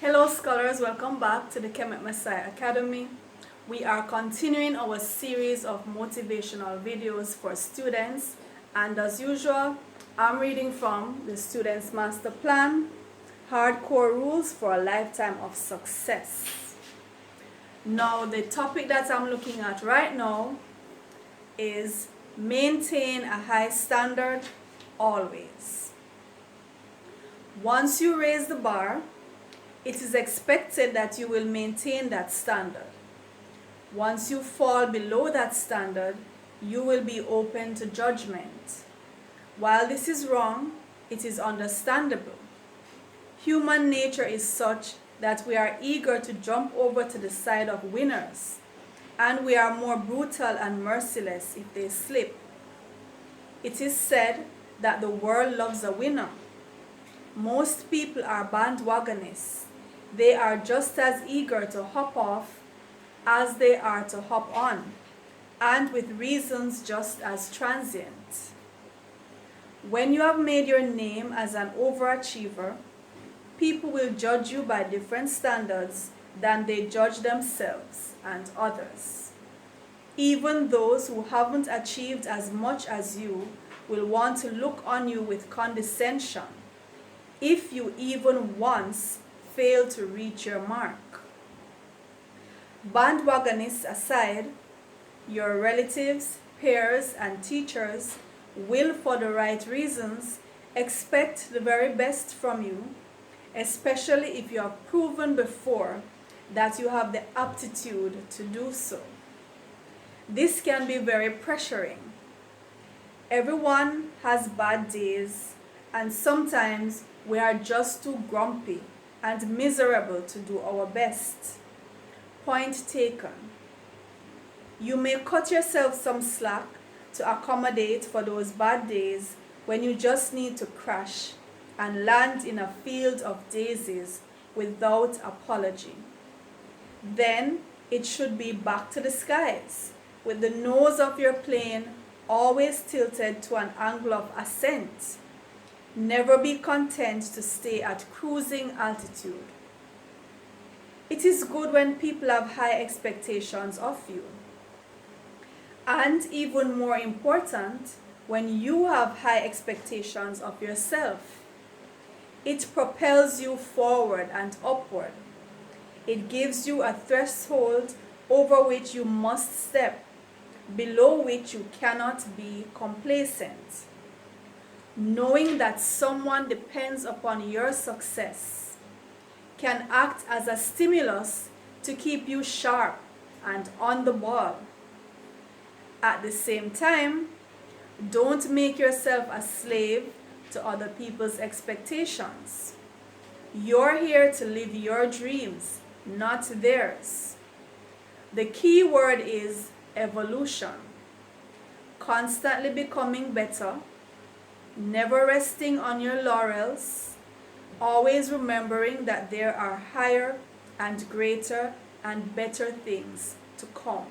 Hello scholars, welcome back to the Kemet Maasai Academy. We are continuing our series of motivational videos for students, and as usual, I'm reading from the Student's Master Plan, Hardcore Rules for a Lifetime of Success. Now, the topic that I'm looking at right now is maintain a high standard always. Once you raise the bar, it is expected that you will maintain that standard. Once you fall below that standard, you will be open to judgment. While this is wrong, it is understandable. Human nature is such that we are eager to jump over to the side of winners, and we are more brutal and merciless if they slip. It is said that the world loves a winner. Most people are bandwagonists. They are just as eager to hop off as they are to hop on, and with reasons just as transient. When you have made your name as an overachiever, people will judge you by different standards than they judge themselves and others. Even those who haven't achieved as much as you will want to look on you with condescension if you even once fail to reach your mark. Bandwagonists aside, your relatives, peers, and teachers will, for the right reasons, expect the very best from you, especially if you have proven before that you have the aptitude to do so. This can be very pressuring. Everyone has bad days, and sometimes we are just too grumpy and miserable to do our best. Point taken. You may cut yourself some slack to accommodate for those bad days when you just need to crash and land in a field of daisies without apology. Then it should be back to the skies, with the nose of your plane always tilted to an angle of ascent. Never be content to stay at cruising altitude. It is good when people have high expectations of you. And even more important, when you have high expectations of yourself. It propels you forward and upward. It gives you a threshold over which you must step, below which you cannot be complacent. Knowing that someone depends upon your success can act as a stimulus to keep you sharp and on the ball. At the same time, don't make yourself a slave to other people's expectations. You're here to live your dreams, not theirs. The key word is evolution. Constantly becoming better, never resting on your laurels, always remembering that there are higher and greater and better things to come.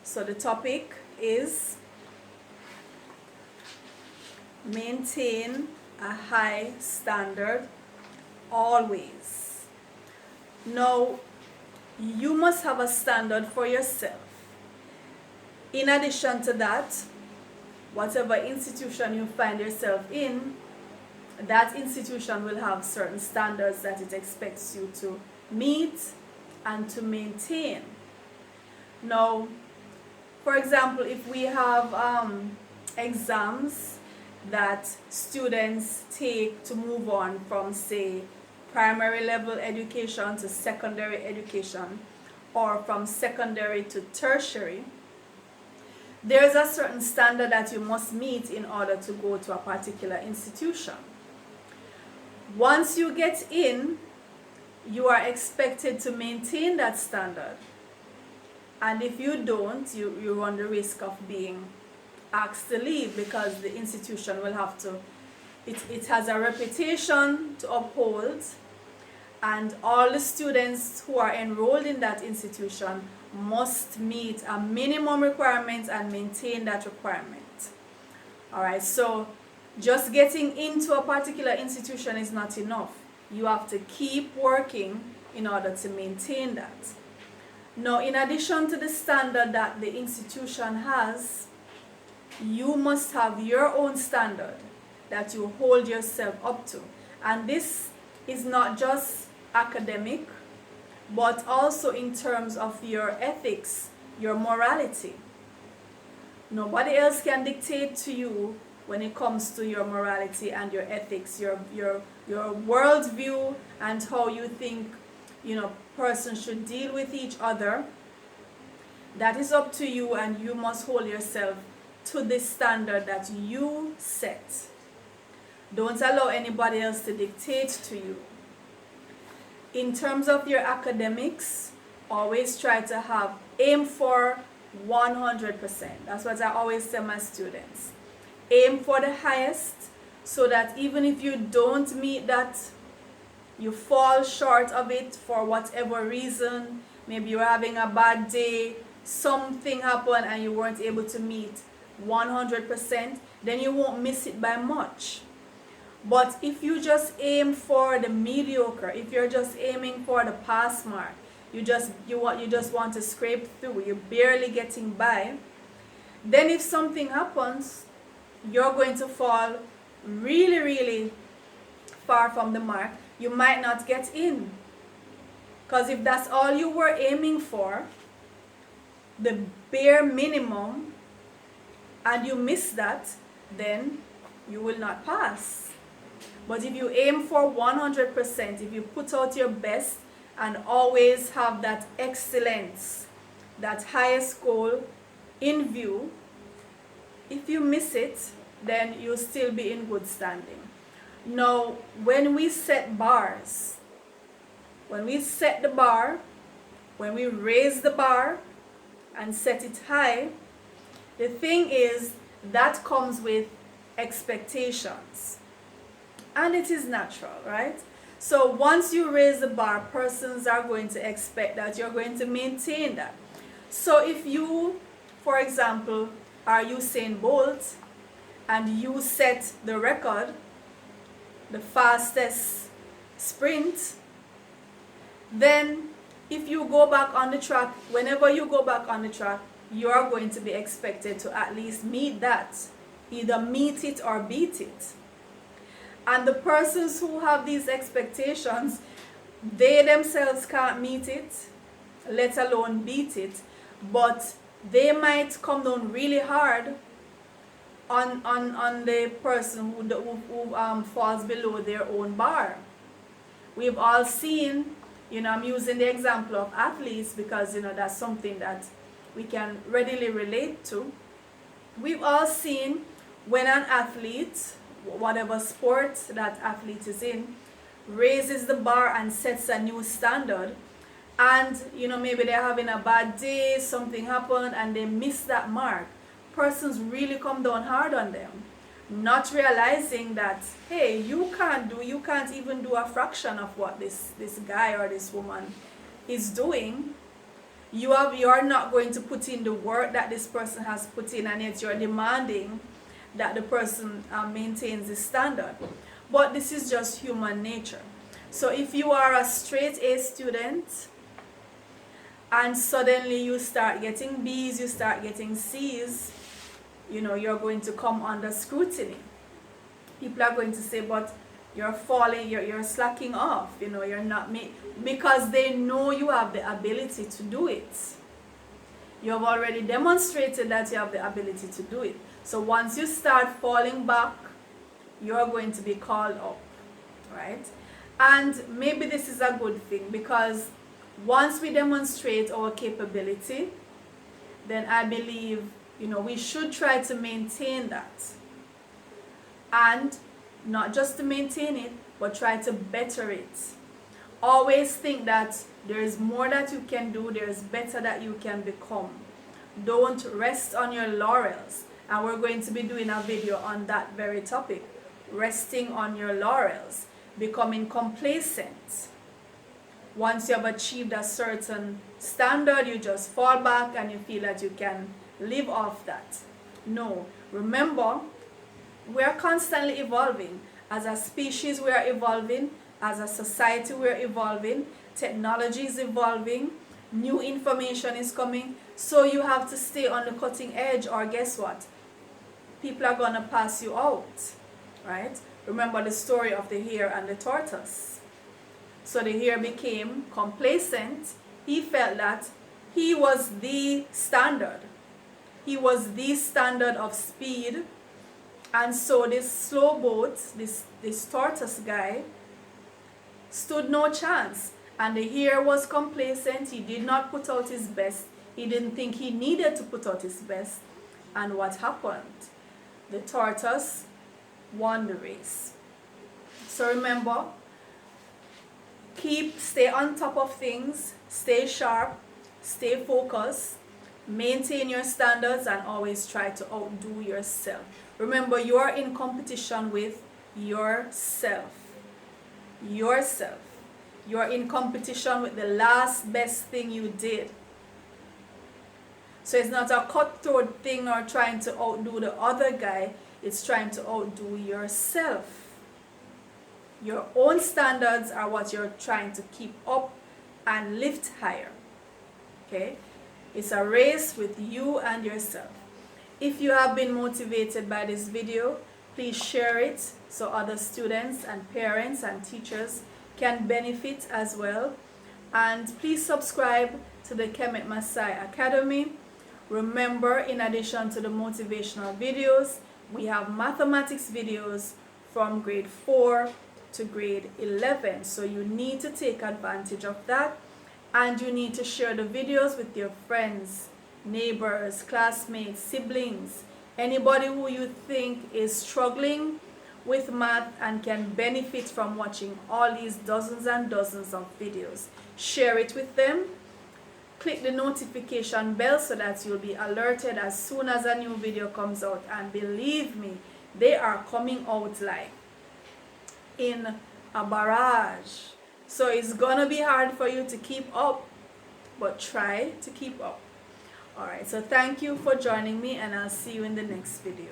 So the topic is maintain a high standard always. Now, you must have a standard for yourself. In addition to that, whatever institution you find yourself in, that institution will have certain standards that it expects you to meet and to maintain. Now, for example, if we have exams that students take to move on from, say, primary level education to secondary education, or from secondary to tertiary, there's a certain standard that you must meet in order to go to a particular institution. Once you get in, you are expected to maintain that standard. And if you don't, you run the risk of being asked to leave, because the institution will have to, it has a reputation to uphold, and all the students who are enrolled in that institution must meet a minimum requirement and maintain that requirement. Alright, so just getting into a particular institution is not enough. You have to keep working in order to maintain that. Now, in addition to the standard that the institution has, you must have your own standard that you hold yourself up to. And this is not just academic, but also in terms of your ethics, your morality. Nobody else can dictate to you when it comes to your morality and your ethics, your worldview, and how you think, persons should deal with each other. That is up to you, and you must hold yourself to this standard that you set. Don't allow anybody else to dictate to you. In terms of your academics, always try to aim for 100%. That's what I always tell my students. Aim for the highest, so that even if you don't meet that, you fall short of it for whatever reason, maybe you're having a bad day, something happened and you weren't able to meet 100%, then you won't miss it by much. But if you just aim for the mediocre, if you're just aiming for the pass mark, you just want to scrape through, you're barely getting by, then if something happens, you're going to fall really, really far from the mark. You might not get in. Because if that's all you were aiming for, the bare minimum, and you miss that, then you will not pass. But if you aim for 100%, if you put out your best and always have that excellence, that highest goal in view, if you miss it, then you'll still be in good standing. Now, when we set bars, when we set the bar, when we raise the bar and set it high, the thing is that comes with expectations. And it is natural, right? So once you raise the bar, persons are going to expect that you're going to maintain that. So if you, for example, are Usain Bolt and you set the record, the fastest sprint, then if you go back on the track, whenever you go back on the track, you are going to be expected to at least meet that. Either meet it or beat it. And the persons who have these expectations, they themselves can't meet it, let alone beat it. But they might come down really hard on the person who falls below their own bar. We've all seen, I'm using the example of athletes because, that's something that we can readily relate to. We've all seen when an athlete, whatever sport that athlete is in, raises the bar and sets a new standard, and maybe they're having a bad day, something happened and they miss that mark, persons really come down hard on them, not realizing that, hey, you can't even do a fraction of what this guy or this woman is doing. You are not going to put in the work that this person has put in, and yet you're demanding that the person maintains the standard. But this is just human nature. So if you are a straight A student and suddenly you start getting B's, you start getting C's, you're going to come under scrutiny. People are going to say, but you're falling, you're slacking off, you're not because they know you have the ability to do it. You have already demonstrated that you have the ability to do it. So once you start falling back, you're going to be called up, right? And maybe this is a good thing, because once we demonstrate our capability, then I believe, we should try to maintain that. And not just to maintain it, but try to better it. Always think that there is more that you can do, there is better that you can become. Don't rest on your laurels. And we're going to be doing a video on that very topic, resting on your laurels, becoming complacent. Once you have achieved a certain standard, you just fall back and you feel that you can live off that. No, remember, we are constantly evolving. As a species, we are evolving. As a society, we're evolving, technology is evolving, new information is coming, so you have to stay on the cutting edge, or guess what? People are gonna pass you out, right? Remember the story of the hare and the tortoise. So the hare became complacent. He felt that he was the standard. He was the standard of speed. And so this slow boat, this tortoise guy, stood no chance. And the hare was complacent. He did not put out his best. He didn't think he needed to put out his best. And what happened? The tortoise won the race. So remember, stay on top of things, stay sharp, stay focused, maintain your standards, and always try to outdo yourself. Remember, you are in competition with yourself. Yourself. You are in competition with the last best thing you did. So it's not a cutthroat thing or trying to outdo the other guy. It's trying to outdo yourself. Your own standards are what you're trying to keep up and lift higher. Okay? It's a race with you and yourself. If you have been motivated by this video, please share it so other students and parents and teachers can benefit as well. And please subscribe to the Kemet Maasai Academy. Remember, in addition to the motivational videos, we have mathematics videos from grade 4 to grade 11. So you need to take advantage of that, and you need to share the videos with your friends, neighbors, classmates, siblings, anybody who you think is struggling with math and can benefit from watching all these dozens and dozens of videos. Share it with them. Click the notification bell so that you'll be alerted as soon as a new video comes out. And believe me, they are coming out like in a barrage. So it's gonna be hard for you to keep up, but try to keep up. Alright, so thank you for joining me, and I'll see you in the next video.